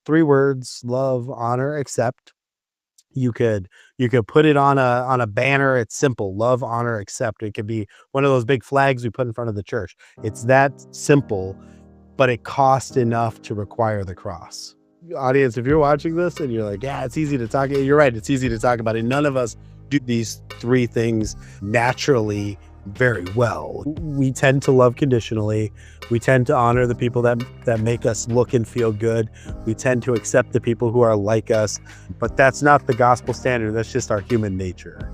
Three words: love, honor, accept. You could you could put it on a banner. It's simple: love, honor, accept. It could be one of those big flags we put in front of the church. It's that simple, but it cost enough to require the cross. Audience, if you're watching this and you're like, yeah, it's easy to talk, you're right, it's easy to talk about it. None of us do these three things naturally very well. We tend to love conditionally. We tend to honor the people that make us look and feel good. We tend to accept the people who are like us, but that's not the gospel standard. That's just our human nature.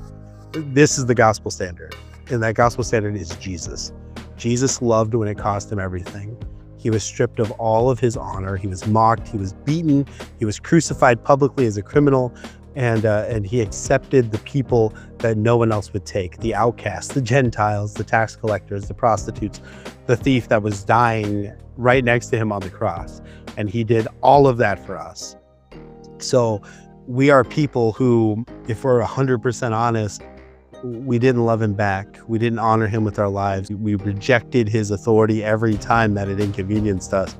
This is the gospel standard, and that gospel standard is Jesus. Jesus loved when it cost him everything. He was stripped of all of his honor. He was mocked. He was beaten. He was crucified publicly as a criminal, and he accepted the people that no one else would take: the outcasts, the Gentiles, the tax collectors, the prostitutes, the thief that was dying right next to him on the cross. And he did all of that for us. So we are people who, if we're 100% honest, we didn't love him back. We didn't honor him with our lives. We rejected his authority every time that it inconvenienced us.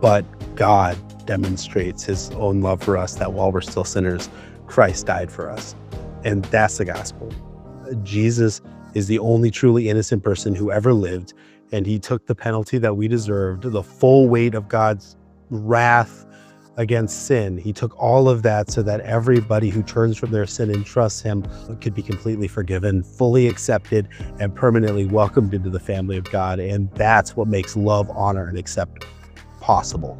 But God demonstrates his own love for us, that while we're still sinners, Christ died for us. And that's the gospel. Jesus is the only truly innocent person who ever lived, and he took the penalty that we deserved, the full weight of God's wrath against sin. He took all of that so that everybody who turns from their sin and trusts him could be completely forgiven, fully accepted, and permanently welcomed into the family of God. And that's what makes love, honor, and accept possible.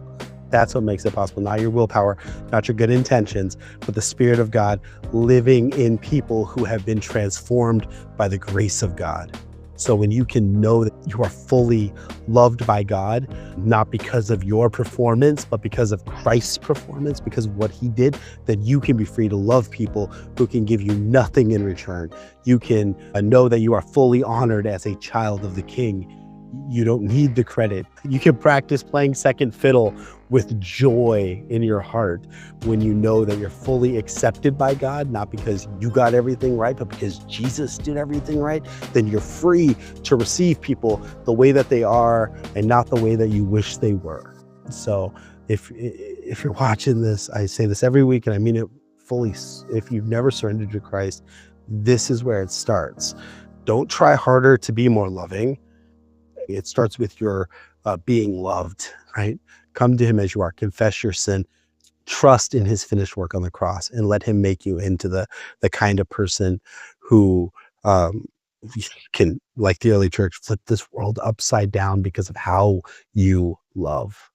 That's what makes it possible. Not your willpower, not your good intentions, but the Spirit of God living in people who have been transformed by the grace of God. So when you can know that you are fully loved by God, not because of your performance, but because of Christ's performance, because of what he did, then you can be free to love people who can give you nothing in return. You can know that you are fully honored as a child of the King. You don't need the credit. You can practice playing second fiddle with joy in your heart when you know that you're fully accepted by God, not because you got everything right, but because Jesus did everything right. Then you're free to receive people the way that they are and not the way that you wish they were. So if you're watching this, I say this every week and I mean it fully. If you've never surrendered to Christ, this is where it starts. Don't try harder to be more loving. It starts with your being loved, right? Come to him as you are, confess your sin, trust in his finished work on the cross, and let him make you into the kind of person who can, like the early church, flip this world upside down because of how you love.